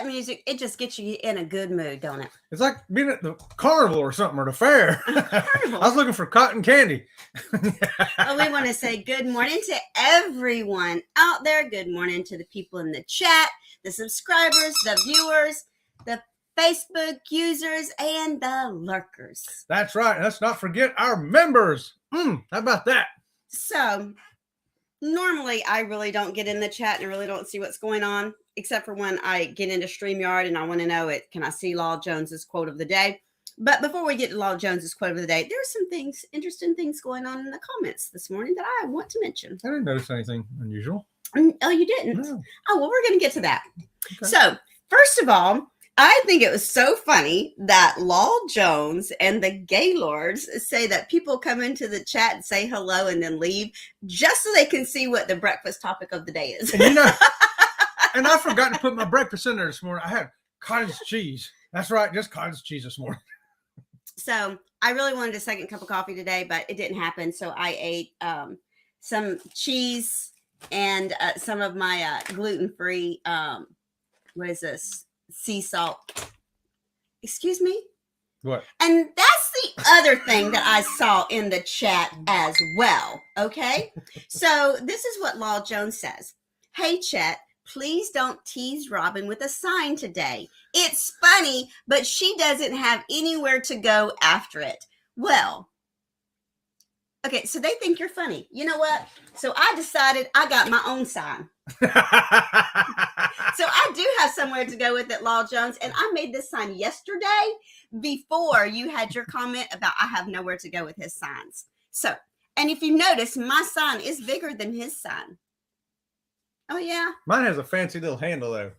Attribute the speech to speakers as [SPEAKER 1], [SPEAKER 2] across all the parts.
[SPEAKER 1] Music, it just gets you in a good mood, don't it?
[SPEAKER 2] It's like being at the carnival or something, or the fair. I was looking for cotton candy.
[SPEAKER 1] Well, we want to say good morning to everyone out there. Good morning to the people in the chat, the subscribers, the viewers, the Facebook users, and the lurkers.
[SPEAKER 2] That's right. Let's not forget our members. How about that?
[SPEAKER 1] So, normally I really don't get in the chat and I really don't see what's going on, except for when I get into StreamYard and I want to know it. Can I see Law Jones's quote of the day? But before we get to Law Jones's quote of the day, there's some things, interesting things going on in the comments this morning that I want to mention.
[SPEAKER 2] I didn't notice anything unusual.
[SPEAKER 1] Oh, you didn't?
[SPEAKER 2] No.
[SPEAKER 1] Oh, well, we're going to get to that.
[SPEAKER 2] Okay.
[SPEAKER 1] So, first of all, I think it was so funny that Law Jones and the Gaylords say that people come into the chat and say hello and then leave just so they can see what the breakfast topic of the day is.
[SPEAKER 2] And you know, and I forgot to put my breakfast in there this morning. I had cottage cheese. That's right, just cottage cheese this morning.
[SPEAKER 1] So I really wanted a second cup of coffee today, but it didn't happen. So I ate some cheese and some of my gluten-free, what is this? Sea salt. Excuse me?
[SPEAKER 2] What?
[SPEAKER 1] And that's the other thing that I saw in the chat as well. Okay. So this is what Law Jones says. Hey, chat, please don't tease Robin with a sign today. It's funny, but she doesn't have anywhere to go after it. Well, okay, so they think you're funny. You know what? So I decided I got my own sign. So I do have somewhere to go with it, Law Jones. And I made this sign yesterday before you had your comment about I have nowhere to go with his signs. So, and if you notice, my sign is bigger than his sign. Oh, yeah.
[SPEAKER 2] Mine has a fancy little handle, though.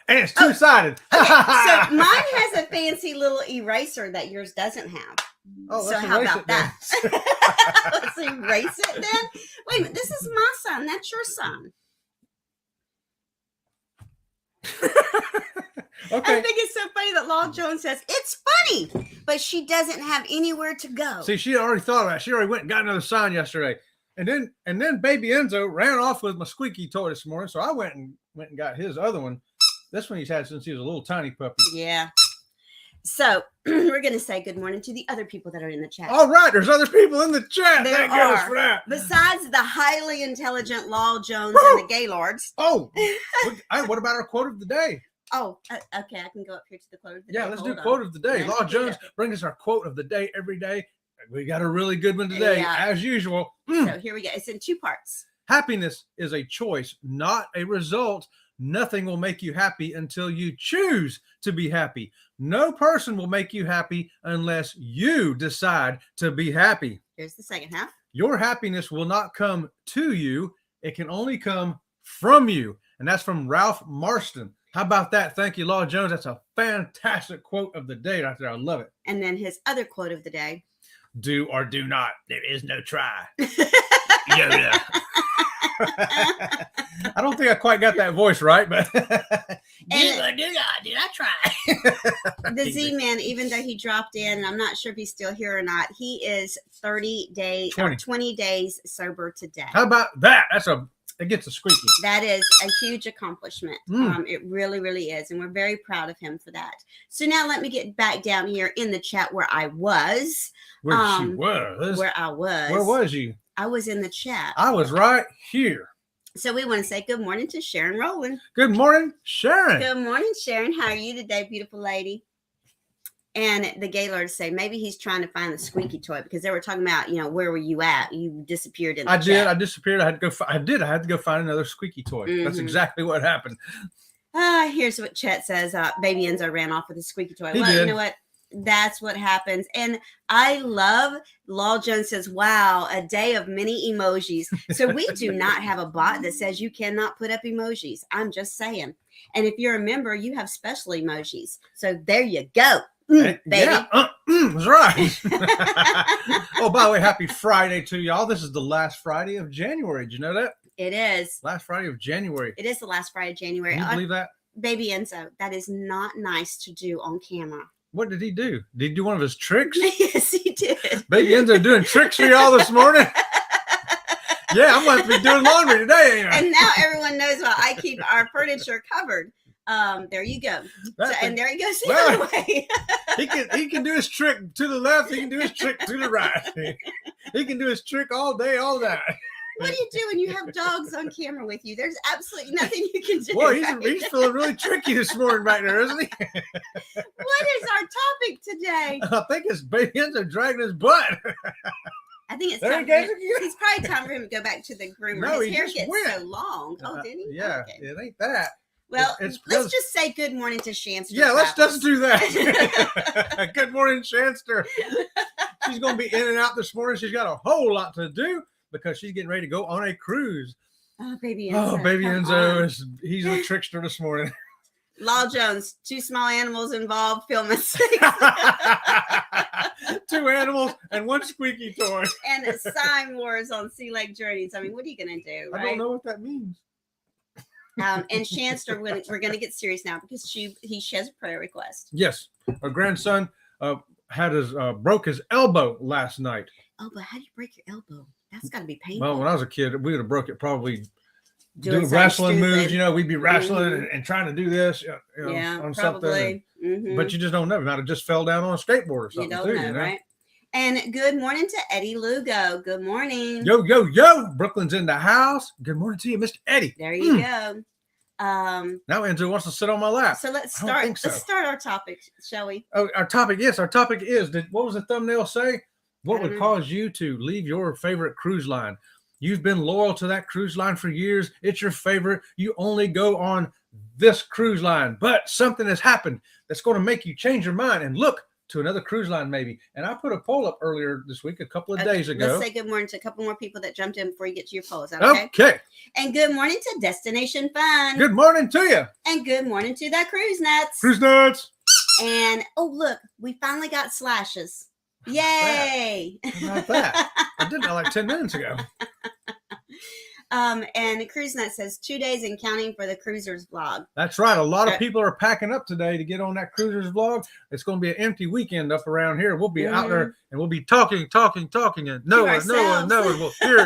[SPEAKER 2] And it's two-sided.
[SPEAKER 1] Okay, so mine has a fancy little eraser that yours doesn't have.
[SPEAKER 2] Oh,
[SPEAKER 1] so how about that? Let's erase it then. Wait a minute. This is my sign. That's your sign.
[SPEAKER 2] Okay.
[SPEAKER 1] I think it's so funny that Law Jones says, it's funny, but she doesn't have anywhere to go.
[SPEAKER 2] See, she already thought of that. She already went and got another sign yesterday. And then baby Enzo ran off with my squeaky toy this morning. So I went and got his other one. This one he's had since he was a little tiny puppy.
[SPEAKER 1] Yeah. So we're going to say good morning to the other people that are in the chat.
[SPEAKER 2] All right. There's other people in the chat.
[SPEAKER 1] There
[SPEAKER 2] Thank goodness
[SPEAKER 1] are.
[SPEAKER 2] for that.
[SPEAKER 1] Besides the highly intelligent Law Jones
[SPEAKER 2] Woo!
[SPEAKER 1] and the Gaylords.
[SPEAKER 2] Oh, what about our quote of the day?
[SPEAKER 1] Oh, okay. I can go up here to the quote of the day.
[SPEAKER 2] Yeah, let's do
[SPEAKER 1] Hold
[SPEAKER 2] quote
[SPEAKER 1] on.
[SPEAKER 2] of the day.
[SPEAKER 1] Yeah,
[SPEAKER 2] Law Jones brings us our quote of the day every day. We got a really good one today, as usual.
[SPEAKER 1] So here we go. It's in two parts.
[SPEAKER 2] Happiness is a choice, not a result. Nothing will make you happy until you choose to be happy. No person will make you happy unless you decide to be happy.
[SPEAKER 1] Here's the second half.
[SPEAKER 2] Your happiness will not come to you. It can only come from you. And that's from Ralph Marston. How about that? Thank you, Law Jones. That's a fantastic quote of the day right there. I love it.
[SPEAKER 1] And then his other quote of the day.
[SPEAKER 2] Do or do not. There is no try. Yoda. I don't think I quite got that voice right, but
[SPEAKER 1] do I try? The Z-Man, even though he dropped in, and I'm not sure if he's still here or not, he is 20 days sober today.
[SPEAKER 2] How about that? against a squeaky.
[SPEAKER 1] That is a huge accomplishment. It really, really is. And we're very proud of him for that. So now let me get back down here in the chat where I was.
[SPEAKER 2] Where she was.
[SPEAKER 1] Where I was.
[SPEAKER 2] Where was you?
[SPEAKER 1] I was in the chat.
[SPEAKER 2] I was right here.
[SPEAKER 1] So we want to say good morning to Sharon Rowland.
[SPEAKER 2] Good morning, Sharon.
[SPEAKER 1] Good morning, Sharon. How are you today, beautiful lady? And the Gaylord say maybe he's trying to find the squeaky toy because they were talking about, where were you at? You disappeared in the chat.
[SPEAKER 2] did. I disappeared. I had to go find another squeaky toy. That's exactly what happened.
[SPEAKER 1] Here's what Chet says. Baby Enzo ran off with a squeaky toy.
[SPEAKER 2] He
[SPEAKER 1] Well,
[SPEAKER 2] did.
[SPEAKER 1] you know what? That's what happens. And I love Law Jones says, wow, a day of many emojis. So we do not have a bot that says you cannot put up emojis. I'm just saying. And if you're a member, you have special emojis. So there you go. Baby.
[SPEAKER 2] Yeah, that's right. Oh, by the way, happy Friday to y'all. This is the last Friday of January. Did you know that?
[SPEAKER 1] It is.
[SPEAKER 2] Last Friday of January.
[SPEAKER 1] It is the last Friday of January.
[SPEAKER 2] Can you believe that?
[SPEAKER 1] Baby Enzo, that is not nice to do on camera.
[SPEAKER 2] What did he do? Did he do one of his tricks?
[SPEAKER 1] Yes, he did.
[SPEAKER 2] Baby Enzo doing tricks for y'all this morning? Yeah, I'm going to be doing laundry today, ain't I?
[SPEAKER 1] And now everyone knows why I keep our furniture covered. There you go. And there he goes the other way.
[SPEAKER 2] he can do his trick to the left. He can do his trick to the right. He can do his trick all day, all night.
[SPEAKER 1] What do you do when you have dogs on camera with you? There's absolutely nothing you can do.
[SPEAKER 2] Boy, he's feeling really tricky this morning back there, isn't he?
[SPEAKER 1] What is our topic today?
[SPEAKER 2] I think it's Baby Enzo dragging his butt.
[SPEAKER 1] I think it's
[SPEAKER 2] There
[SPEAKER 1] time
[SPEAKER 2] he
[SPEAKER 1] for
[SPEAKER 2] goes
[SPEAKER 1] him.
[SPEAKER 2] again.
[SPEAKER 1] It's probably time for him to go back to the groomer.
[SPEAKER 2] No,
[SPEAKER 1] His
[SPEAKER 2] he
[SPEAKER 1] hair
[SPEAKER 2] just
[SPEAKER 1] gets
[SPEAKER 2] went.
[SPEAKER 1] so long. Oh, didn't he?
[SPEAKER 2] Yeah,
[SPEAKER 1] Okay.
[SPEAKER 2] it ain't that.
[SPEAKER 1] Well,
[SPEAKER 2] it's
[SPEAKER 1] let's just say good morning to Shanster.
[SPEAKER 2] Yeah, let's
[SPEAKER 1] Travels.
[SPEAKER 2] just do that. Good morning, Shanster. She's going to be in and out this morning. She's got a whole lot to do because she's getting ready to go on a cruise.
[SPEAKER 1] Oh, Baby Enzo.
[SPEAKER 2] Oh, Baby
[SPEAKER 1] come
[SPEAKER 2] Enzo,
[SPEAKER 1] on.
[SPEAKER 2] he's a trickster this morning.
[SPEAKER 1] Law Jones, 2 small animals involved, film mistakes.
[SPEAKER 2] 2 animals and 1 squeaky toy.
[SPEAKER 1] And sign wars on Sea Lake Journeys. I mean, what are you going to do, right?
[SPEAKER 2] I don't know what that means.
[SPEAKER 1] And Shanster, we're going to get serious now because she has a prayer request.
[SPEAKER 2] Yes, our grandson had his broke his elbow last night.
[SPEAKER 1] Oh, but how do you break your elbow? That's got to be painful.
[SPEAKER 2] Well, when I was a kid, we would have broke it probably
[SPEAKER 1] Doing
[SPEAKER 2] doing
[SPEAKER 1] something
[SPEAKER 2] wrestling moves.
[SPEAKER 1] stupid.
[SPEAKER 2] We'd be wrestling and trying to do this,
[SPEAKER 1] Yeah,
[SPEAKER 2] on something.
[SPEAKER 1] probably. Mhm.
[SPEAKER 2] But you just don't know. Might have just fell down on a skateboard or
[SPEAKER 1] You
[SPEAKER 2] something
[SPEAKER 1] don't
[SPEAKER 2] too.
[SPEAKER 1] know, right? And good morning to Eddie Lugo. Good morning.
[SPEAKER 2] Yo, yo, yo! Brooklyn's in the house. Good morning to you, Mr. Eddie.
[SPEAKER 1] There you go.
[SPEAKER 2] Now Enzo wants to sit on my lap.
[SPEAKER 1] So let's
[SPEAKER 2] I don't
[SPEAKER 1] start.
[SPEAKER 2] think so.
[SPEAKER 1] Let's start our topic, shall we?
[SPEAKER 2] Oh, our topic is. What was the thumbnail say? What
[SPEAKER 1] I
[SPEAKER 2] would
[SPEAKER 1] don't know.
[SPEAKER 2] cause you to leave your favorite cruise line? You've been loyal to that cruise line for years. It's your favorite. You only go on this cruise line, but something has happened that's going to make you change your mind and look to another cruise line maybe. And I put a poll up earlier this week, a couple of days ago.
[SPEAKER 1] Let's say good morning to a couple more people that jumped in before you get to your poll. Is that okay?
[SPEAKER 2] Okay.
[SPEAKER 1] And good morning to Destination Fun.
[SPEAKER 2] Good morning to you.
[SPEAKER 1] And good morning to the Cruise Nuts.
[SPEAKER 2] Cruise Nuts.
[SPEAKER 1] And oh, look, we finally got slashes. Yay!
[SPEAKER 2] How about that? I did that like 10 minutes ago.
[SPEAKER 1] And Cruise Nut says 2 days and counting for the cruisers vlog.
[SPEAKER 2] That's right. A lot of people are packing up today to get on that cruisers vlog. It's going to be an empty weekend up around here. We'll be out there and we'll be talking, and no one will hear.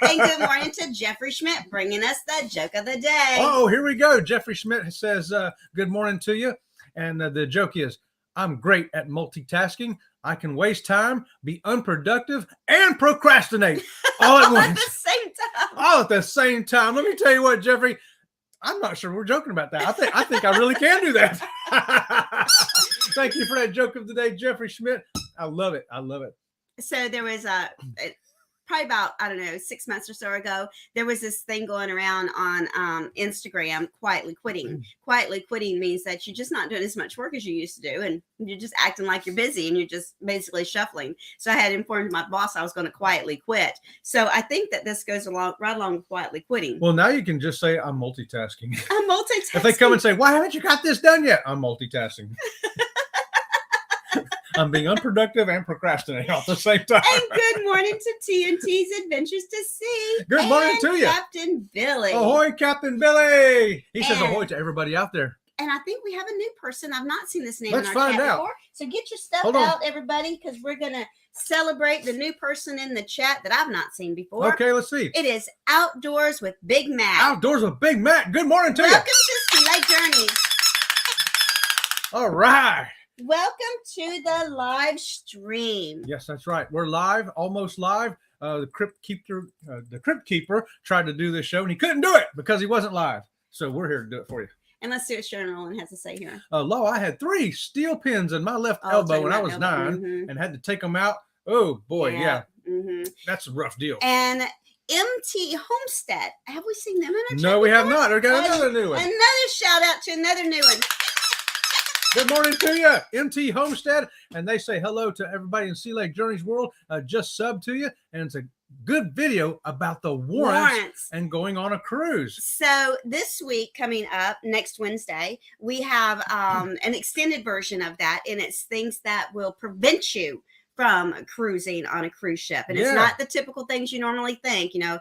[SPEAKER 1] And good morning to Jeffrey Schmidt bringing us the joke of the day.
[SPEAKER 2] Oh, here we go. Jeffrey Schmidt says, good morning to you. And the joke is, I'm great at multitasking. I can waste time, be unproductive, and procrastinate all at
[SPEAKER 1] At
[SPEAKER 2] once.
[SPEAKER 1] the same time.
[SPEAKER 2] All at the same time. Let me tell you what, Jeffrey, I'm not sure we're joking about that. I think I really can do that. Thank you for that joke of the day, Jeffrey Schmidt. I love it.
[SPEAKER 1] So there was probably about, 6 months or so ago, there was this thing going around on Instagram, quietly quitting. Quietly quitting means that you're just not doing as much work as you used to do, and you're just acting like you're busy, and you're just basically shuffling. So I had informed my boss I was going to quietly quit. So I think that this goes right along with quietly quitting.
[SPEAKER 2] Well, now you can just say, I'm multitasking.
[SPEAKER 1] I'm multitasking.
[SPEAKER 2] If they come and say, why haven't you got this done yet? I'm multitasking. I'm being unproductive and procrastinating at the same time.
[SPEAKER 1] And good morning to TNT's Adventures to Sea.
[SPEAKER 2] Good morning
[SPEAKER 1] and
[SPEAKER 2] to you.
[SPEAKER 1] Captain Billy.
[SPEAKER 2] Ahoy, Captain Billy. He says
[SPEAKER 1] And-
[SPEAKER 2] ahoy to everybody out there.
[SPEAKER 1] And I think we have a new person. I've not seen this name
[SPEAKER 2] Let's
[SPEAKER 1] in our
[SPEAKER 2] find
[SPEAKER 1] chat
[SPEAKER 2] out.
[SPEAKER 1] before. So get your stuff
[SPEAKER 2] Hold on.
[SPEAKER 1] out, everybody, because we're going to celebrate the new person in the chat that I've not seen before.
[SPEAKER 2] Okay, let's see.
[SPEAKER 1] It is Outdoors with Big Mac.
[SPEAKER 2] Outdoors with Big Mac. Good morning to
[SPEAKER 1] Welcome
[SPEAKER 2] you.
[SPEAKER 1] to Sea Lake Journeys.
[SPEAKER 2] All right.
[SPEAKER 1] Welcome to the live stream.
[SPEAKER 2] Yes, that's right. We're live, almost live. The Crypt Keeper tried to do this show and he couldn't do it because he wasn't live. So we're here to do it for you.
[SPEAKER 1] And let's see what Sharon Rowland has to say here.
[SPEAKER 2] Lo, I had 3 steel pins in my left
[SPEAKER 1] Oh,
[SPEAKER 2] elbow
[SPEAKER 1] talking
[SPEAKER 2] when I
[SPEAKER 1] about
[SPEAKER 2] was
[SPEAKER 1] elbow.
[SPEAKER 2] 9
[SPEAKER 1] Mhm.
[SPEAKER 2] and had to take them out. Oh boy, yeah.
[SPEAKER 1] Mhm.
[SPEAKER 2] That's a rough deal.
[SPEAKER 1] And MT Homestead. Have we seen them in our chat
[SPEAKER 2] No, we have
[SPEAKER 1] before?
[SPEAKER 2] not. We got
[SPEAKER 1] Oh,
[SPEAKER 2] another new one.
[SPEAKER 1] Another shout out to another new one.
[SPEAKER 2] Good morning to you, MT Homestead. And they say hello to everybody in Sea Lake Journeys world. Just sub to you. And it's a good video about the warrants and going on a cruise.
[SPEAKER 1] So this week coming up next Wednesday, we have an extended version of that, and it's things that will prevent you from cruising on a cruise ship. And it's not the typical things you normally think. You know,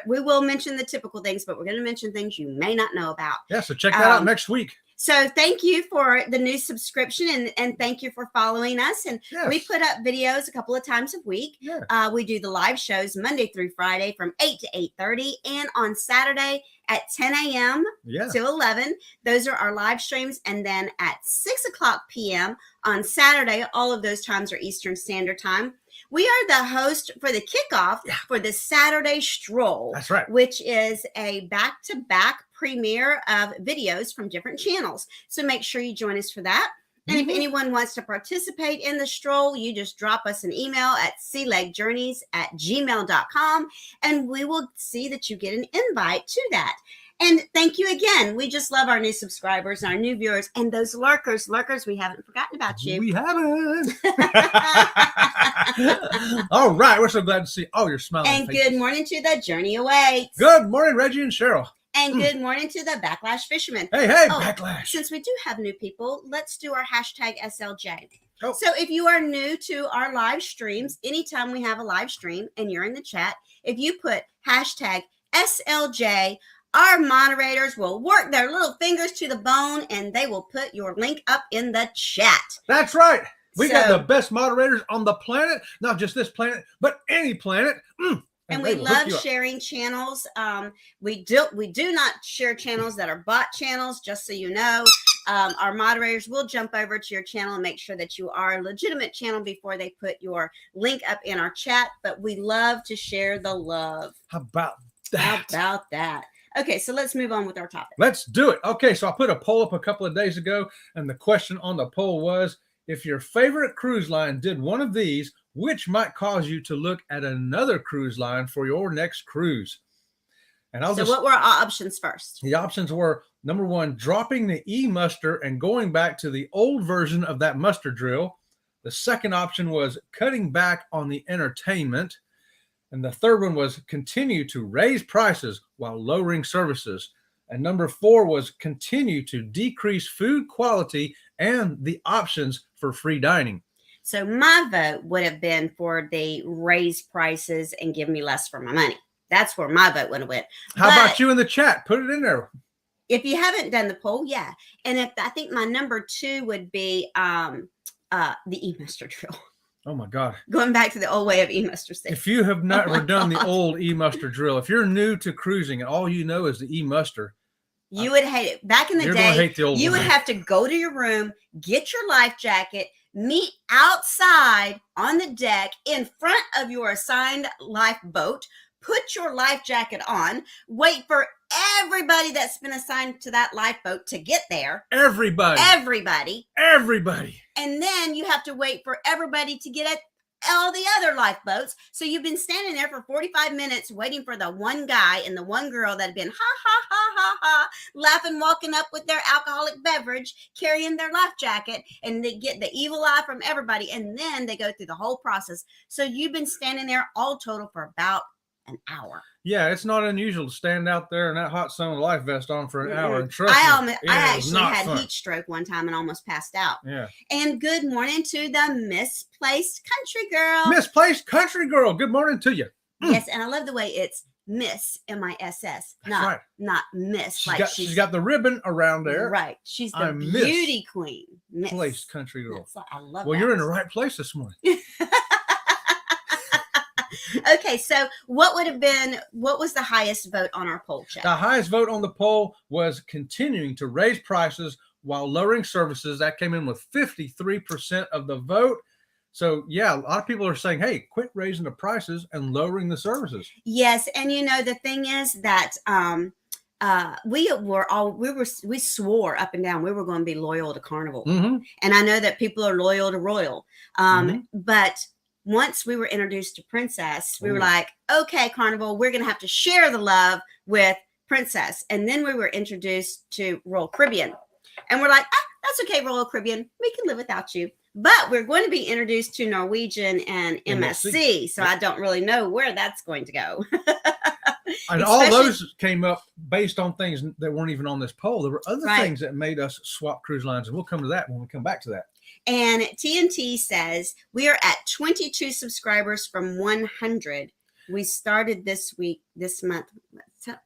[SPEAKER 1] we will mention the typical things, but we're going to mention things you may not know about.
[SPEAKER 2] Yeah, so check that out next week.
[SPEAKER 1] So thank you for the new subscription and thank you for following us. And we put up videos a couple of times a week.
[SPEAKER 2] Yeah.
[SPEAKER 1] We do the live shows Monday through Friday from 8 to 8:30 and on Saturday at 10 a.m. to 11. Those are our live streams. And then at 6 o'clock p.m. on Saturday, all of those times are Eastern Standard Time. We are the host for the kickoff for the Saturday Stroll.
[SPEAKER 2] That's right.
[SPEAKER 1] Which is a back-to-back premiere of videos from different channels. So make sure you join us for that. And if anyone wants to participate in the stroll, you just drop us an email at sealakejourneys@gmail.com and we will see that you get an invite to that. And thank you again. We just love our new subscribers and our new viewers and those lurkers. Lurkers, we haven't forgotten about you.
[SPEAKER 2] We haven't. All right. We're so glad to see all your smiling
[SPEAKER 1] And
[SPEAKER 2] faces.
[SPEAKER 1] good morning to the Journey Awaits.
[SPEAKER 2] Good morning, Reggie and Cheryl.
[SPEAKER 1] And good morning to the Backlash Fisherman.
[SPEAKER 2] Hey, Backlash.
[SPEAKER 1] Since we do have new people, let's do our hashtag SLJ.
[SPEAKER 2] Oh.
[SPEAKER 1] So if you are new to our live streams, anytime we have a live stream and you're in the chat, if you put hashtag SLJ, our moderators will work their little fingers to the bone and they will put your link up in the chat.
[SPEAKER 2] That's right. We got the best moderators on the planet, not just this planet, but any planet.
[SPEAKER 1] And we love sharing channels. We do not share channels that are bot channels, just so you know. Our moderators will jump over to your channel and make sure that you are a legitimate channel before they put your link up in our chat. But we love to share the love.
[SPEAKER 2] How about that?
[SPEAKER 1] Okay, so let's move on with our topic.
[SPEAKER 2] Let's do it. Okay, so I put a poll up a couple of days ago, and the question on the poll was, if your favorite cruise line did one of these, which might cause you to look at another cruise line for your next cruise? And
[SPEAKER 1] what were our options first?
[SPEAKER 2] The options were, number 1, dropping the e-muster and going back to the old version of that muster drill. The second option was cutting back on the entertainment. And the third one was continue to raise prices while lowering services. And number 4 was continue to decrease food quality and the options for free dining.
[SPEAKER 1] So my vote would have been for the raise prices and give me less for my money. That's where my vote would have went.
[SPEAKER 2] How about you in the chat? Put it in there.
[SPEAKER 1] If you haven't done the poll, yeah. And I think my number 2 would be the e-muster drill.
[SPEAKER 2] Oh my God.
[SPEAKER 1] Going back to the old way of e-muster sticks.
[SPEAKER 2] If you have never done the old e-muster drill, if you're new to cruising and all you know is the e-muster,
[SPEAKER 1] you would hate it. Back in the day, you would have to go to your room, get your life jacket, meet outside on the deck in front of your assigned lifeboat, put your life jacket on, wait for everybody that's been assigned to that lifeboat to get there.
[SPEAKER 2] Everybody.
[SPEAKER 1] And then you have to wait for everybody to get at all the other lifeboats. So you've been standing there for 45 minutes waiting for the one guy and the one girl that had been laughing, walking up with their alcoholic beverage, carrying their life jacket, and they get the evil eye from everybody. And then they go through the whole process. So you've been standing there all total for about an hour.
[SPEAKER 2] Yeah, it's not unusual to stand out there in that hot sun with a life vest on for an hour. And trust
[SPEAKER 1] I actually had heat stroke one time and almost passed out.
[SPEAKER 2] Yeah.
[SPEAKER 1] And good morning to the Misplaced Country Girl.
[SPEAKER 2] Misplaced Country Girl. Good morning to you.
[SPEAKER 1] Yes, and I love the way it's Miss MISS, not Miss.
[SPEAKER 2] She's got the ribbon around there.
[SPEAKER 1] Right. She's the beauty queen.
[SPEAKER 2] Misplaced Country Girl.
[SPEAKER 1] I love
[SPEAKER 2] well,
[SPEAKER 1] that.
[SPEAKER 2] You're in the right place this morning.
[SPEAKER 1] Okay, so what was the highest vote on our poll, Chet?
[SPEAKER 2] The highest vote on the poll was continuing to raise prices while lowering services. That came in with 53% of the vote. So, yeah, a lot of people are saying, hey, quit raising the prices and lowering the services.
[SPEAKER 1] Yes, and the thing is that we swore up and down we were going to be loyal to Carnival.
[SPEAKER 2] Mm-hmm.
[SPEAKER 1] And I know that people are loyal to Royal. But once we were introduced to Princess, we were like, okay, Carnival, we're going to have to share the love with Princess. And then we were introduced to Royal Caribbean. And we're like, that's okay, Royal Caribbean. We can live without you. But we're going to be introduced to Norwegian and MSC. So I don't really know where that's going to go.
[SPEAKER 2] And all those came up based on things that weren't even on this poll. There were other things that made us swap cruise lines. And we'll come to that when we come back to that.
[SPEAKER 1] And TNT says we are at 22 subscribers from 100. We started this month.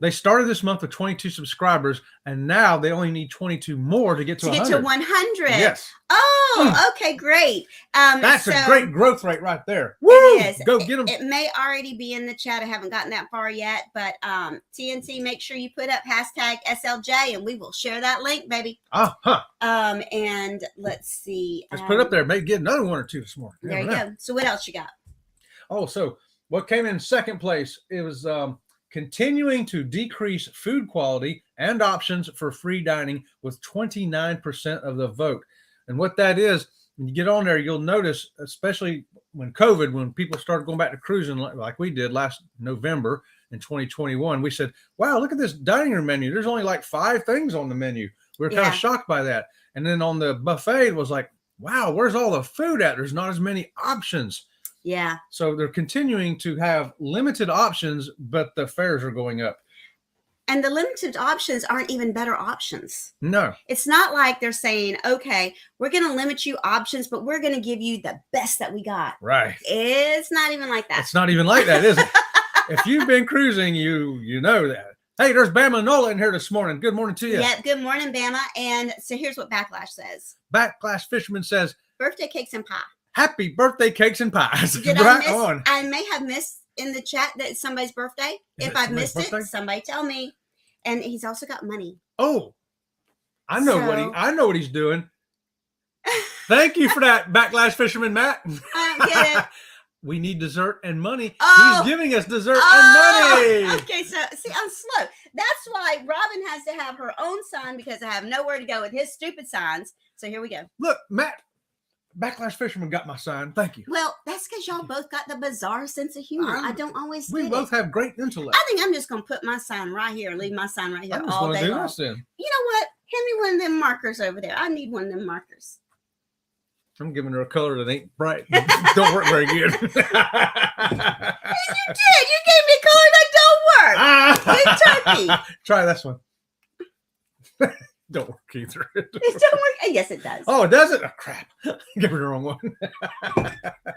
[SPEAKER 2] They started this month with 22 subscribers, and now they only need 22 more to get to 100.
[SPEAKER 1] To 100.
[SPEAKER 2] Yes.
[SPEAKER 1] Oh, okay, great.
[SPEAKER 2] That's a great growth rate right there.
[SPEAKER 1] Woo! It is.
[SPEAKER 2] Go get them.
[SPEAKER 1] It may already be in the chat. I haven't gotten that far yet, but TNT, make sure you put up hashtag SLJ, and we will share that link, baby. And let's see.
[SPEAKER 2] Just put it up there. Maybe get another one or two this morning.
[SPEAKER 1] There you go. So what else you got?
[SPEAKER 2] Oh, so what came in second place? It was continuing to decrease food quality and options for free dining with 29% of the vote. And what that is, when you get on there, you'll notice, especially when people started going back to cruising like we did last November in 2021, we said, wow, look at this dining room menu. There's only like 5 things on the menu. We were kind of shocked by that. And then on the buffet, it was like, wow, where's all the food at? There's not as many options.
[SPEAKER 1] Yeah.
[SPEAKER 2] So they're continuing to have limited options, but the fares are going up.
[SPEAKER 1] And the limited options aren't even better options.
[SPEAKER 2] No.
[SPEAKER 1] It's not like they're saying, okay, we're going to limit you options, but we're going to give you the best that we got.
[SPEAKER 2] Right.
[SPEAKER 1] It's not even like that.
[SPEAKER 2] It's not even like that, is it? If you've been cruising, you know that. Hey, there's Bama Nola in here this morning. Good morning to you.
[SPEAKER 1] Yeah, good morning, Bama. And so here's what Backlash says.
[SPEAKER 2] Backlash Fisherman says,
[SPEAKER 1] birthday cakes and pie.
[SPEAKER 2] Happy birthday cakes and pies.
[SPEAKER 1] Did I may have missed in the chat that it's somebody's birthday. If I've missed it, somebody tell me. And he's also got money.
[SPEAKER 2] Oh, I know what he's doing. Thank you for that, Backlash Fisherman Matt.
[SPEAKER 1] I don't get it.
[SPEAKER 2] We need dessert and money.
[SPEAKER 1] Oh.
[SPEAKER 2] He's giving us dessert and money.
[SPEAKER 1] Okay, so see, I'm slow. That's why Robin has to have her own sign because I have nowhere to go with his stupid signs. So here we go.
[SPEAKER 2] Look, Matt, Backlash Fisherman got my sign. Thank you.
[SPEAKER 1] Well, that's because y'all both got the bizarre sense of humor. I don't always
[SPEAKER 2] We both have great intellect.
[SPEAKER 1] I think I'm just going to put my sign right here and leave my sign right here all day long.
[SPEAKER 2] This then.
[SPEAKER 1] You know what? Hand me one of them markers over there. I need one of them markers.
[SPEAKER 2] I'm giving her a color that ain't bright. Don't work very good.
[SPEAKER 1] You did. You gave me a color that don't work. Big turkey.
[SPEAKER 2] Try this one. Don't work either.
[SPEAKER 1] It don't work. Yes, it does.
[SPEAKER 2] Oh, does it? Oh, crap. Give her the wrong one.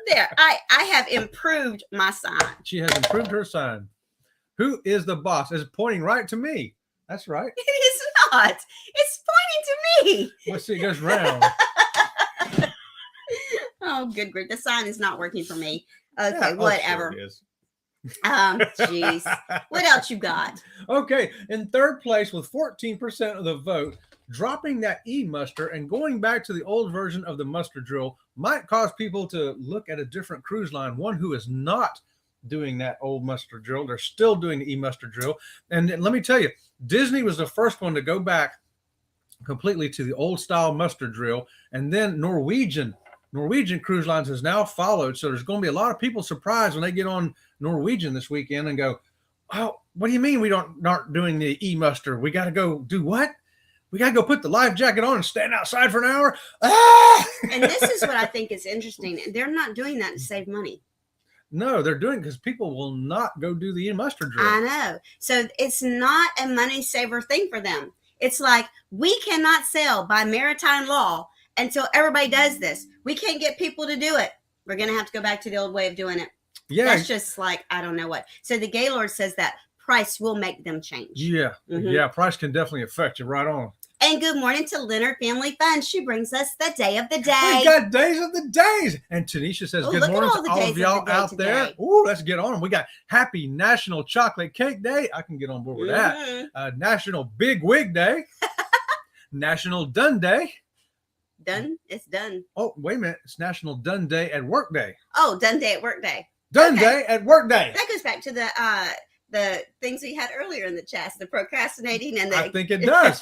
[SPEAKER 1] There. I have improved my sign.
[SPEAKER 2] She has improved her sign. Who is the boss? It's pointing right to me. That's right.
[SPEAKER 1] It is not. It's pointing to me.
[SPEAKER 2] Let's see. It goes round.
[SPEAKER 1] Oh, good grief. The sign is not working for me. Okay,
[SPEAKER 2] Yeah,
[SPEAKER 1] whatever.
[SPEAKER 2] Sure it is.
[SPEAKER 1] Jeez. What else you got?
[SPEAKER 2] Okay, in third place with 14% of the vote, dropping that e-muster and going back to the old version of the muster drill might cause people to look at a different cruise line, one who is not doing that old muster drill. They're still doing the e-muster drill. And let me tell you, Disney was the first one to go back completely to the old style muster drill, and then Norwegian Cruise Lines has now followed. So there's going to be a lot of people surprised when they get on Norwegian this weekend and go, oh, what do you mean we aren't doing the e-muster? We got to go do what? We got to go put the life jacket on and stand outside for an hour? Ah!
[SPEAKER 1] And this is what I think is interesting. They're not doing that to save money.
[SPEAKER 2] No, they're doing it because people will not go do the e-muster drill.
[SPEAKER 1] I know. So it's not a money saver thing for them. It's like, we cannot sail by maritime law until everybody does this. We can't get people to do it. We're going to have to go back to the old way of doing it.
[SPEAKER 2] Yeah.
[SPEAKER 1] That's just like, I don't know what. So the Gaylord says that price will make them change.
[SPEAKER 2] Yeah.
[SPEAKER 1] Mm-hmm.
[SPEAKER 2] Yeah. Price can definitely affect you right on.
[SPEAKER 1] And good morning to Leonard Family Fun. She brings us the day of the
[SPEAKER 2] We
[SPEAKER 1] day.
[SPEAKER 2] got days of the days. And Tanisha says,
[SPEAKER 1] Oh,
[SPEAKER 2] good
[SPEAKER 1] look at
[SPEAKER 2] morning
[SPEAKER 1] all
[SPEAKER 2] to
[SPEAKER 1] the
[SPEAKER 2] all
[SPEAKER 1] days
[SPEAKER 2] of
[SPEAKER 1] of
[SPEAKER 2] y'all
[SPEAKER 1] the day
[SPEAKER 2] out there.
[SPEAKER 1] today.
[SPEAKER 2] Ooh, let's get on them. We got Happy National Chocolate Cake Day. I can get on board with
[SPEAKER 1] Mhm.
[SPEAKER 2] that. National Big Wig Day. National Done Day.
[SPEAKER 1] Done? It's done.
[SPEAKER 2] Oh, wait a minute. It's National Done Day at Work Day.
[SPEAKER 1] Oh, done day at work day.
[SPEAKER 2] Done
[SPEAKER 1] Okay.
[SPEAKER 2] Day at Work Day.
[SPEAKER 1] That goes back to the things we had earlier in the chat, the procrastinating and the.
[SPEAKER 2] I think it does.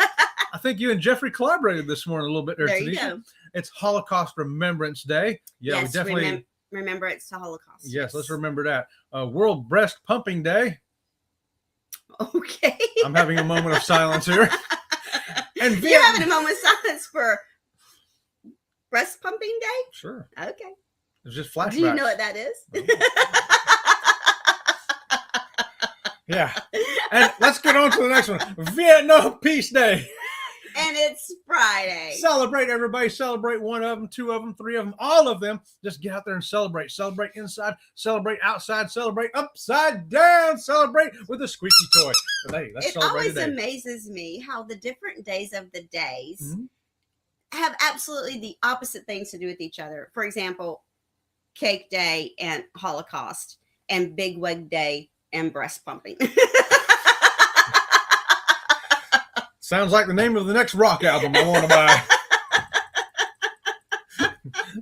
[SPEAKER 2] I think you and Jeffrey collaborated this morning a little bit there,
[SPEAKER 1] There you
[SPEAKER 2] Tanisha.
[SPEAKER 1] go.
[SPEAKER 2] It's Holocaust Remembrance Day. Yeah,
[SPEAKER 1] yes,
[SPEAKER 2] we definitely.
[SPEAKER 1] remember it's the Holocaust.
[SPEAKER 2] Yes, let's remember that. World Breast Pumping Day.
[SPEAKER 1] Okay.
[SPEAKER 2] I'm having a moment of silence here. And
[SPEAKER 1] You're having a moment of silence for breast pumping day?
[SPEAKER 2] Sure.
[SPEAKER 1] Okay.
[SPEAKER 2] It's just flashbacks.
[SPEAKER 1] Do you know what that is?
[SPEAKER 2] Yeah. And let's get on to the next one. Vietnam Peace Day.
[SPEAKER 1] And it's Friday.
[SPEAKER 2] Celebrate, everybody. Celebrate one of them, two of them, three of them, all of them. Just get out there and celebrate. Celebrate inside, celebrate outside, celebrate upside down, celebrate with a squeaky toy. But hey, let's
[SPEAKER 1] It
[SPEAKER 2] celebrate
[SPEAKER 1] always
[SPEAKER 2] today.
[SPEAKER 1] amazes me how the different days of the days
[SPEAKER 2] Mhm.
[SPEAKER 1] have absolutely the opposite things to do with each other. For example, Cake Day and Holocaust, and Big Wig Day and breast pumping.
[SPEAKER 2] Sounds like the name of the next rock album I want to buy.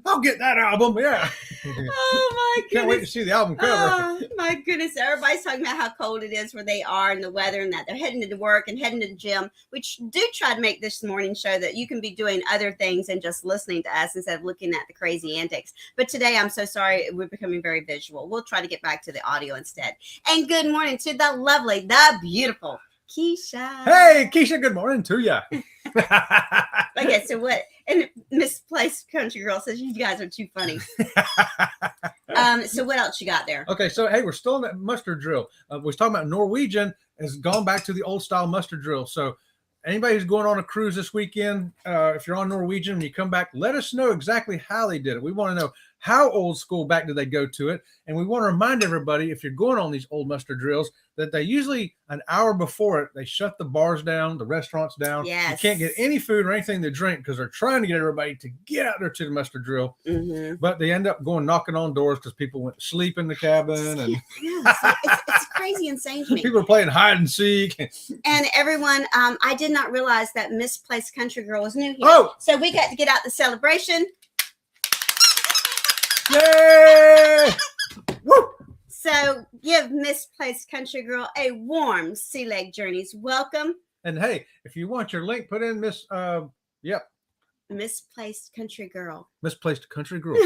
[SPEAKER 2] I'll get that album. Yeah.
[SPEAKER 1] Oh my goodness.
[SPEAKER 2] Can't wait to see the album cover.
[SPEAKER 1] Oh my goodness. Everybody's talking about how cold it is where they are and the weather and that they're heading to work and heading to the gym. We do try to make this morning show that you can be doing other things and just listening to us instead of looking at the crazy antics. But today, I'm so sorry, we're becoming very visual. We'll try to get back to the audio instead. And good morning to the lovely, the beautiful Keisha.
[SPEAKER 2] Hey, Keisha, good morning to you.
[SPEAKER 1] Okay, so what? And Misplaced Country Girl says you guys are too funny. So what else you got there?
[SPEAKER 2] Okay, so hey, we're still in that muster drill. We was talking about Norwegian has gone back to the old style muster drill. So anybody who's going on a cruise this weekend, if you're on Norwegian, when you come back, let us know exactly how they did it. We want to know how old school back did they go to it. And we want to remind everybody, if you're going on these old muster drills, that they usually an hour before it, they shut the bars down, the restaurants down.
[SPEAKER 1] Yes.
[SPEAKER 2] You can't get any food or anything to drink because they're trying to get everybody to get out there to the muster drill.
[SPEAKER 1] Mm-hmm.
[SPEAKER 2] But they end up going knocking on doors because people went to sleep in the cabin and
[SPEAKER 1] It's crazy insane to me.
[SPEAKER 2] people are playing hide and seek.
[SPEAKER 1] And everyone, I did not realize that Misplaced Country Girl was new here.
[SPEAKER 2] Oh,
[SPEAKER 1] So we got to get out the celebration.
[SPEAKER 2] yay! Woo!
[SPEAKER 1] So give Misplaced Country Girl a warm Sea Lake Journeys welcome.
[SPEAKER 2] And hey, if you want your link, put in
[SPEAKER 1] Misplaced Country Girl.
[SPEAKER 2] misplaced country girl.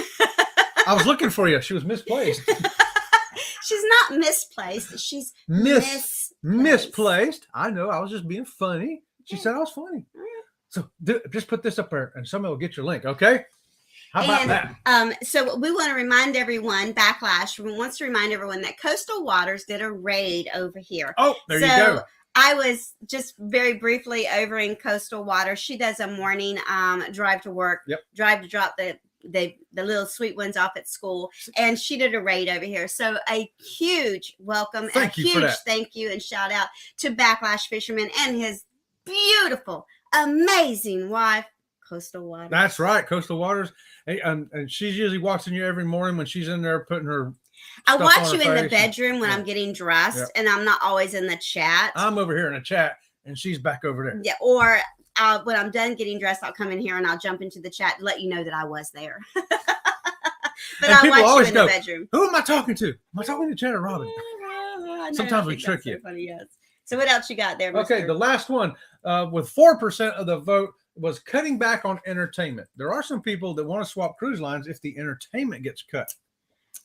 [SPEAKER 2] I was looking for you. She was misplaced.
[SPEAKER 1] She's not misplaced. She's
[SPEAKER 2] Misplaced. I know. I was just being funny. She
[SPEAKER 1] Yeah.
[SPEAKER 2] said I was funny.
[SPEAKER 1] All right.
[SPEAKER 2] So just put this up there and somebody will get your link. Okay. How about that?
[SPEAKER 1] So we want to remind everyone, Backlash wants to remind everyone that Coastal Waters did a raid over here.
[SPEAKER 2] Oh, there you go.
[SPEAKER 1] I was just very briefly over in Coastal Waters. She does a morning drive to work, drive to drop the little sweet ones off at school, and she did a raid over here. So a huge welcome,
[SPEAKER 2] Thank you for
[SPEAKER 1] huge
[SPEAKER 2] that.
[SPEAKER 1] thank you and shout out to Backlash Fisherman and his beautiful, amazing wife, Coastal Waters.
[SPEAKER 2] That's right, Coastal Waters. Hey, and she usually walks in here every morning when she's in there putting her.
[SPEAKER 1] I
[SPEAKER 2] stuff
[SPEAKER 1] watch
[SPEAKER 2] on
[SPEAKER 1] you
[SPEAKER 2] her
[SPEAKER 1] in the
[SPEAKER 2] face
[SPEAKER 1] bedroom when
[SPEAKER 2] yeah.
[SPEAKER 1] I'm getting dressed,
[SPEAKER 2] Yeah.
[SPEAKER 1] and I'm not always in the chat.
[SPEAKER 2] I'm over here in a chat, and she's back over there.
[SPEAKER 1] Yeah, or when I'm done getting dressed, I'll come in here and I'll jump into the chat to let you know that I was there. But
[SPEAKER 2] And
[SPEAKER 1] I
[SPEAKER 2] people
[SPEAKER 1] watch you
[SPEAKER 2] always
[SPEAKER 1] in
[SPEAKER 2] go,
[SPEAKER 1] the bedroom.
[SPEAKER 2] Who am I talking to? Am I talking to Chad or Robin?
[SPEAKER 1] I know,
[SPEAKER 2] Sometimes
[SPEAKER 1] I
[SPEAKER 2] we
[SPEAKER 1] think
[SPEAKER 2] trick
[SPEAKER 1] that's so
[SPEAKER 2] you.
[SPEAKER 1] funny, yes. So what else you got there,
[SPEAKER 2] Okay,
[SPEAKER 1] Mr.?
[SPEAKER 2] the last one with 4% of the vote was cutting back on entertainment. There are some people that want to swap cruise lines if the entertainment gets cut.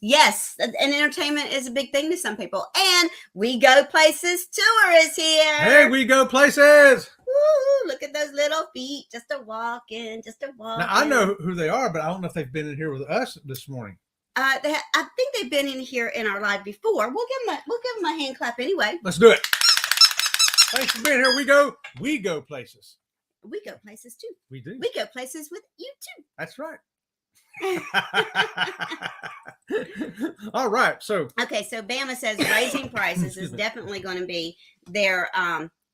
[SPEAKER 1] Yes, and entertainment is a big thing to some people. And We Go Places tour is here.
[SPEAKER 2] Hey, we go places.
[SPEAKER 1] Woo, look at those little feet, just a walking, just a walking.
[SPEAKER 2] Now, I know who they are, but I don't know if they've been in here with us this morning.
[SPEAKER 1] I think they've been in here in our live before. We'll give them a hand clap anyway.
[SPEAKER 2] Let's do it. Thanks for being here. We go places.
[SPEAKER 1] We go places too.
[SPEAKER 2] We do.
[SPEAKER 1] We go places with you
[SPEAKER 2] That's right.
[SPEAKER 1] too.
[SPEAKER 2] All right. So
[SPEAKER 1] Okay, so Bama says raising prices is definitely going to be their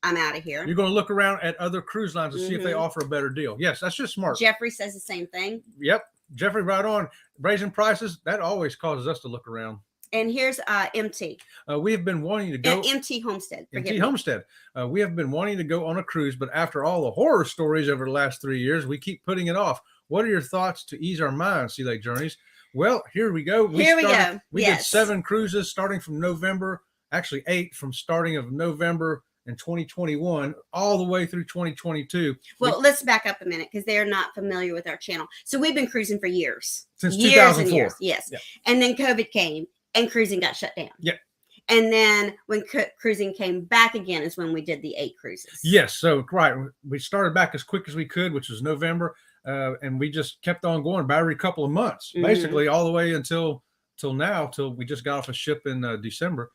[SPEAKER 1] I'm out of here.
[SPEAKER 2] You're going to look around at other cruise lines to see if they
[SPEAKER 1] Mhm.
[SPEAKER 2] offer a better deal. Yes, that's just smart.
[SPEAKER 1] Jeffrey says the same thing.
[SPEAKER 2] Yep. Jeffrey, right on. Raising prices, that always causes us to look around.
[SPEAKER 1] And here's MT.
[SPEAKER 2] We have been wanting to go.
[SPEAKER 1] MT Homestead.
[SPEAKER 2] MT Homestead. We have been wanting to go on a cruise, but after all the horror stories over the last 3 years, we keep putting it off. What are your thoughts to ease our minds, Sea Lake Journeys? Well, here we go.
[SPEAKER 1] Here we go.
[SPEAKER 2] We did
[SPEAKER 1] Yes.
[SPEAKER 2] 7 cruises starting from November, actually 8 from starting of November in 2021 all the way through 2022.
[SPEAKER 1] Well, let's back up a minute because they're not familiar with our channel. So we've been cruising for years.
[SPEAKER 2] Since
[SPEAKER 1] years
[SPEAKER 2] 2004.
[SPEAKER 1] and years. Yes.
[SPEAKER 2] Yeah.
[SPEAKER 1] And then COVID came and cruising got shut down.
[SPEAKER 2] Yep.
[SPEAKER 1] And then when cruising came back again is when we did the 8 cruises.
[SPEAKER 2] Yes. So, right. We started back as quick as we could, which was November. And we just kept on going about every couple of months,
[SPEAKER 1] Mhm.
[SPEAKER 2] basically all the way until now, till we just got off a ship in December.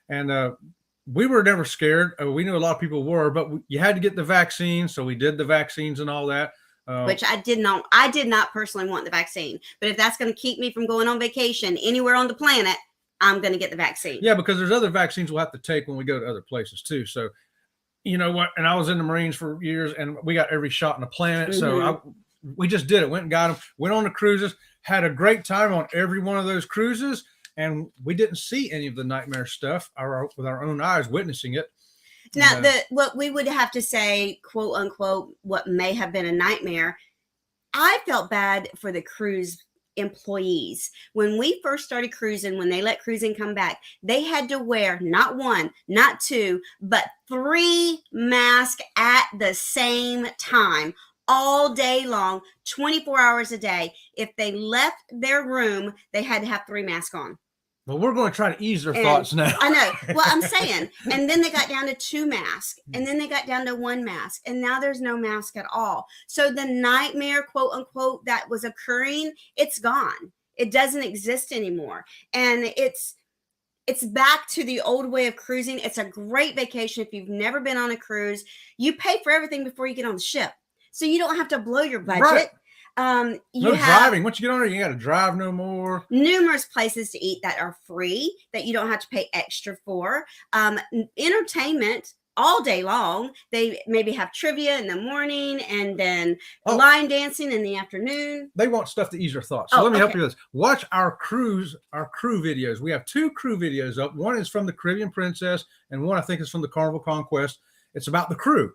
[SPEAKER 2] And we were never scared. We knew a lot of people were, but you had to get the vaccine. So we did the vaccines and all that.
[SPEAKER 1] Which I did not personally want the vaccine. But if that's going to keep me from going on vacation anywhere on the planet, I'm going to get the vaccine.
[SPEAKER 2] Yeah, because there's other vaccines we'll have to take when we go to other places too. So, you know what? And I was in the Marines for years, and we got every shot on the planet. So we just did it. Went and got them. Went on the cruises. Had a great time on every one of those cruises, and we didn't see any of the nightmare stuff with our own eyes, witnessing it.
[SPEAKER 1] Now, what we would have to say, quote unquote, what may have been a nightmare, I felt bad for the cruise employees. When we first started cruising, when they let cruising come back, they had to wear not 1, not 2, but 3 masks at the same time, all day long, 24 hours a day. If they left their room, they had to have 3 masks on.
[SPEAKER 2] Well, we're going to try to ease their thoughts now.
[SPEAKER 1] I know. Well, I'm saying, and then they got down to 2 masks, and then they got down to 1 mask, and now there's no mask at all. So the nightmare, quote unquote, that was occurring, it's gone. It doesn't exist anymore. And it's back to the old way of cruising. It's a great vacation. If you've never been on a cruise, you pay for everything before you get on the ship. So you don't have to blow your budget.
[SPEAKER 2] Right.
[SPEAKER 1] You
[SPEAKER 2] no
[SPEAKER 1] have
[SPEAKER 2] driving. Once you get on there, you got to drive no more.
[SPEAKER 1] numerous places to eat that are free that you don't have to pay extra for. Entertainment all day long. They maybe have trivia in the morning and then line dancing in the afternoon.
[SPEAKER 2] They want stuff to ease their thoughts. So let me help
[SPEAKER 1] okay.
[SPEAKER 2] you with this. Watch our crew videos. We have 2 crew videos up. One is from the Caribbean Princess, and one I think is from the Carnival Conquest. It's about the crew.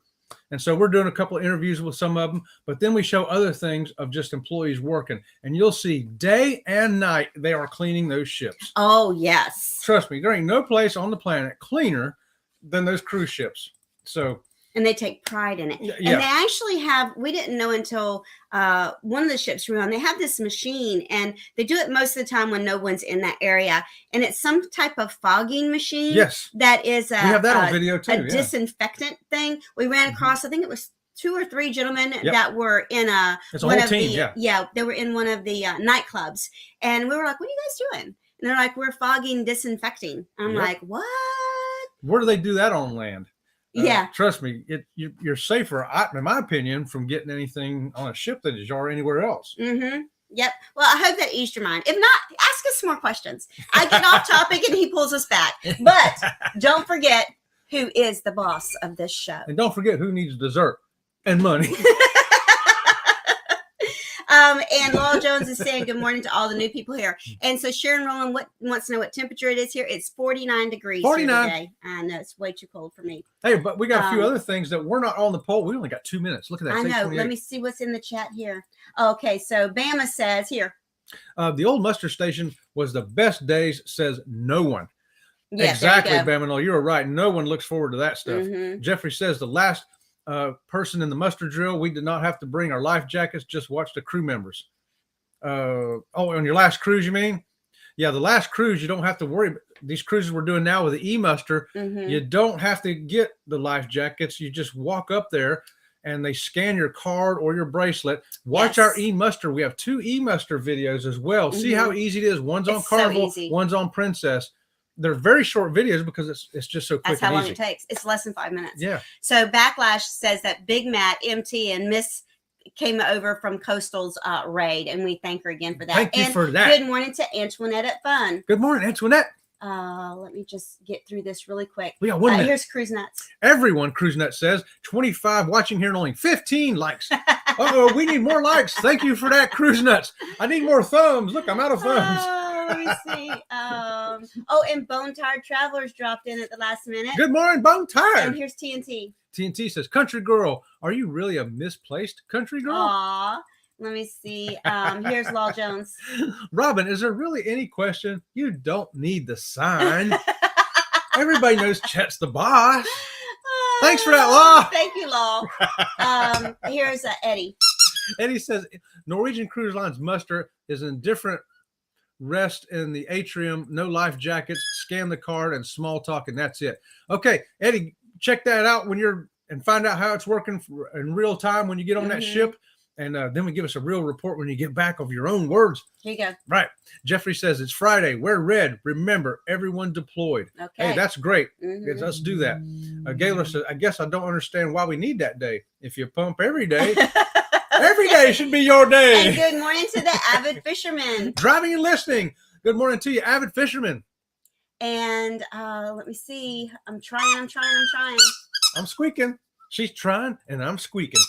[SPEAKER 2] And so we're doing a couple of interviews with some of them, but then we show other things of just employees working, and you'll see day and night they are cleaning those ships.
[SPEAKER 1] Oh, yes.
[SPEAKER 2] Trust me, there ain't no place on the planet cleaner than those cruise ships. So,
[SPEAKER 1] and they take pride in it.
[SPEAKER 2] Yeah.
[SPEAKER 1] And they actually have, we didn't know until one of the ships we were on, they have this machine, and they do it most of the time when no one's in that area. And it's some type of fogging machine.
[SPEAKER 2] yes,
[SPEAKER 1] That is
[SPEAKER 2] we have that on video too.
[SPEAKER 1] a disinfectant thing. We ran across, I think it was 2 or 3 gentlemen
[SPEAKER 2] Yep.
[SPEAKER 1] that were in
[SPEAKER 2] It's a
[SPEAKER 1] one
[SPEAKER 2] whole
[SPEAKER 1] of
[SPEAKER 2] team,
[SPEAKER 1] the
[SPEAKER 2] yeah.
[SPEAKER 1] they were in one of the nightclubs, and we were like, what are you guys doing? And they're like, we're fogging, disinfecting. I'm
[SPEAKER 2] Yep.
[SPEAKER 1] like, what?
[SPEAKER 2] Where do they do that on land?
[SPEAKER 1] Yeah.
[SPEAKER 2] Trust me, you're safer, in my opinion, from getting anything on a ship than you are anywhere else.
[SPEAKER 1] Mm-hmm. Yep. Well, I hope that eased your mind. If not, ask us more questions. I get off topic and he pulls us back. But don't forget who is the boss of this show.
[SPEAKER 2] And don't forget who needs dessert and money.
[SPEAKER 1] And Laurel Jones is saying good morning to all the new people here. And so Sharon Rowland wants to know what temperature it is here. It's 49 degrees
[SPEAKER 2] 49.
[SPEAKER 1] here today. I know it's way too cold for me.
[SPEAKER 2] Hey, but we got a few other things that we're not on the poll. We only got 2 minutes. Look at that.
[SPEAKER 1] I
[SPEAKER 2] It's
[SPEAKER 1] know.
[SPEAKER 2] 8:28.
[SPEAKER 1] Let me see what's in the chat here. Okay, so Bama says here.
[SPEAKER 2] The old muster station was the best days, says no one.
[SPEAKER 1] Yeah,
[SPEAKER 2] exactly,
[SPEAKER 1] there you go.
[SPEAKER 2] Bama. You're right. No one looks forward to that stuff.
[SPEAKER 1] Mhm.
[SPEAKER 2] Jeffrey says the last person in the muster drill, we did not have to bring our life jackets, just watch the crew members. On your last cruise, you mean? Yeah, the last cruise, you don't have to worry. These cruises we're doing now with the e-muster,
[SPEAKER 1] Mhm.
[SPEAKER 2] you don't have to get the life jackets. You just walk up there and they scan your card or your bracelet. Watch our
[SPEAKER 1] Yes.
[SPEAKER 2] e-muster. We have 2 e-muster videos as well. See how easy it is. One's on
[SPEAKER 1] It's so
[SPEAKER 2] Carnival,
[SPEAKER 1] easy.
[SPEAKER 2] one's on Princess. They're very short videos because it's just so quick
[SPEAKER 1] That's how
[SPEAKER 2] and
[SPEAKER 1] long
[SPEAKER 2] easy.
[SPEAKER 1] it takes. It's less than 5 minutes.
[SPEAKER 2] Yeah.
[SPEAKER 1] So Backlash says that Big Matt, MT, and Miss came over from Coastal's raid, and we thank her again for that.
[SPEAKER 2] Thank you
[SPEAKER 1] and
[SPEAKER 2] for that.
[SPEAKER 1] Good morning to Antoinette at Fun.
[SPEAKER 2] Good morning, Antoinette.
[SPEAKER 1] Let me just get through this really quick.
[SPEAKER 2] We got 1 minute.
[SPEAKER 1] Here's Cruise Nuts.
[SPEAKER 2] Everyone, CruiseNut says. 25 watching here and only 15 likes. Uh-oh, we need more likes. Thank you for that, CruiseNuts. I need more thumbs. Look, I'm out of thumbs.
[SPEAKER 1] Let me see. Oh, and Bone Tired Travelers dropped in at the last minute.
[SPEAKER 2] Good morning, Bone
[SPEAKER 1] And
[SPEAKER 2] Tired.
[SPEAKER 1] here's TNT.
[SPEAKER 2] TNT says, country girl, are you really a misplaced country girl?
[SPEAKER 1] Aw. Let me see. Here's Law Jones.
[SPEAKER 2] Robin, is there really any question? You don't need the sign. Everybody knows Chet's the boss. Thanks for that, Law.
[SPEAKER 1] Thank you, Law. Here's Eddie.
[SPEAKER 2] Eddie says, Norwegian Cruise Line's muster is indifferent. Rest in the atrium, no life jackets, scan the card, and small talk, and that's it. Okay, Eddie, check that out and find out how it's working in real time when you get on that ship. And then we give us a real report when you get back of your own words.
[SPEAKER 1] Here you go.
[SPEAKER 2] Right. Jeffrey says it's Friday. Wear red. Remember, everyone deployed.
[SPEAKER 1] Okay.
[SPEAKER 2] Hey, that's great. Let's do that. Gaylor says, I guess I don't understand why we need that day. If you pump every day, every day should be your day.
[SPEAKER 1] And good morning to the avid fisherman.
[SPEAKER 2] Driving and listening. Good morning to you, avid fisherman.
[SPEAKER 1] And let me see. I'm trying.
[SPEAKER 2] I'm squeaking. She's trying, and I'm squeaking.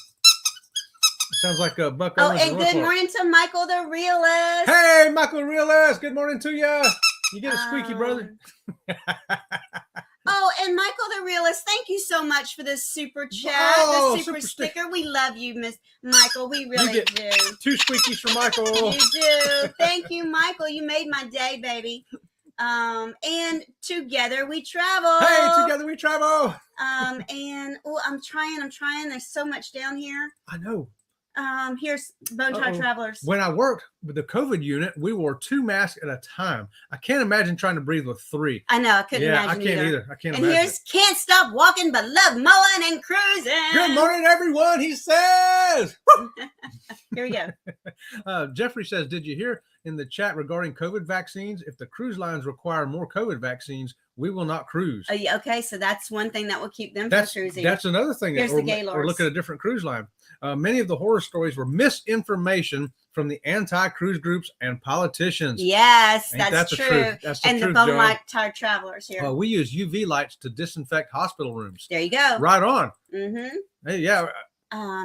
[SPEAKER 2] Sounds like a buck.
[SPEAKER 1] Oh, and good morning to Michael the Realist.
[SPEAKER 2] Hey, Michael the Realist. Good morning to you. You get a squeaky, brother.
[SPEAKER 1] Oh, and Michael the Realist, thank you so much for this super chat,
[SPEAKER 2] Oh,
[SPEAKER 1] the super
[SPEAKER 2] super
[SPEAKER 1] sticker. We love you, Miss Michael. We really
[SPEAKER 2] get
[SPEAKER 1] do.
[SPEAKER 2] 2 squeakies for Michael.
[SPEAKER 1] You do. Thank you, Michael. You made my day, baby. And together we travel.
[SPEAKER 2] Hey, together we travel.
[SPEAKER 1] And I'm trying. There's so much down here.
[SPEAKER 2] I know.
[SPEAKER 1] Here's Bone Tired Travelers.
[SPEAKER 2] When I worked with the COVID unit, we wore 2 masks at a time. I can't imagine trying to breathe with 3.
[SPEAKER 1] I know. I couldn't imagine
[SPEAKER 2] I can't either. I can't
[SPEAKER 1] and
[SPEAKER 2] imagine.
[SPEAKER 1] here's Can't Stop Walking But Love Mowing and Cruising.
[SPEAKER 2] Good morning, everyone, he says.
[SPEAKER 1] Here we go.
[SPEAKER 2] Jeffrey says, did you hear in the chat regarding COVID vaccines? If the cruise lines require more COVID vaccines, we will not cruise.
[SPEAKER 1] Yeah, okay, so that's one thing that will keep them from cruising.
[SPEAKER 2] That's another thing.
[SPEAKER 1] Here's
[SPEAKER 2] that
[SPEAKER 1] the Gaylords.
[SPEAKER 2] We're looking at a different cruise line. Many of the horror stories were misinformation from the anti-cruise groups and politicians.
[SPEAKER 1] Yes,
[SPEAKER 2] Ain't
[SPEAKER 1] that's
[SPEAKER 2] that the
[SPEAKER 1] true.
[SPEAKER 2] truth? That's the
[SPEAKER 1] and
[SPEAKER 2] truth,
[SPEAKER 1] the
[SPEAKER 2] John.
[SPEAKER 1] Tired Travelers here.
[SPEAKER 2] We use UV lights to disinfect hospital rooms.
[SPEAKER 1] There you go.
[SPEAKER 2] Right on.
[SPEAKER 1] Mm-hmm.
[SPEAKER 2] Hey, yeah.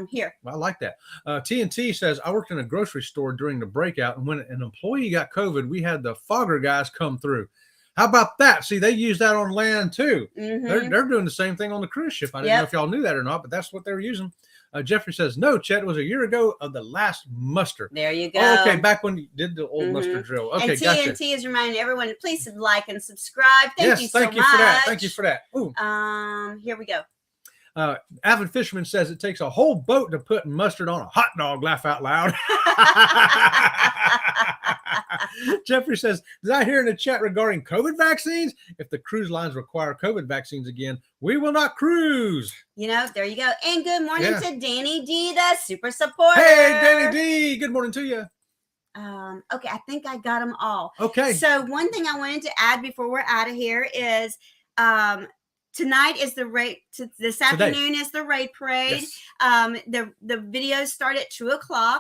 [SPEAKER 1] Here.
[SPEAKER 2] I like that. TNT says, I worked in a grocery store during the breakout, and when an employee got COVID, we had the fogger guys come through. How about that? See, they use that on land too.
[SPEAKER 1] Mm-hmm.
[SPEAKER 2] They're doing the same thing on the cruise ship. I didn't know if y'all knew that or not, but that's what they were using. Jeffrey says, no, Chet, it was a year ago of the last muster.
[SPEAKER 1] There you go.
[SPEAKER 2] Oh, okay, back when you did the old muster drill. Okay,
[SPEAKER 1] and
[SPEAKER 2] gotcha.
[SPEAKER 1] TNT is reminding everyone to please like and subscribe. Thank you so much.
[SPEAKER 2] For that. Thank you for that. Ooh.
[SPEAKER 1] Here we go.
[SPEAKER 2] Avid Fisherman says it takes a whole boat to put mustard on a hot dog. Laugh out loud. Jeffrey says, did I hear in the chat regarding COVID vaccines? If the cruise lines require COVID vaccines again, we will not cruise.
[SPEAKER 1] There you go. And good morning to Danny D, the super supporter.
[SPEAKER 2] Hey, Danny D. Good morning to you.
[SPEAKER 1] Okay, I think I got them all.
[SPEAKER 2] Okay.
[SPEAKER 1] So one thing I wanted to add before we're out of here is tonight is this afternoon is the raid parade.
[SPEAKER 2] Yes.
[SPEAKER 1] The videos start at 2:00.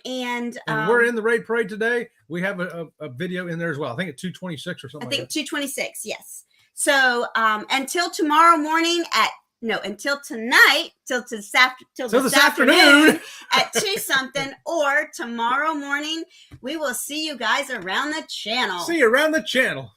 [SPEAKER 1] And
[SPEAKER 2] we're in the raid parade today. We have a video in there as well. I think at 2:26 or something.
[SPEAKER 1] I think 2:26. Yes. So until tomorrow morning until tonight, till this afternoon at 2 something, or tomorrow morning, we will see you guys around the channel.
[SPEAKER 2] See you around the channel.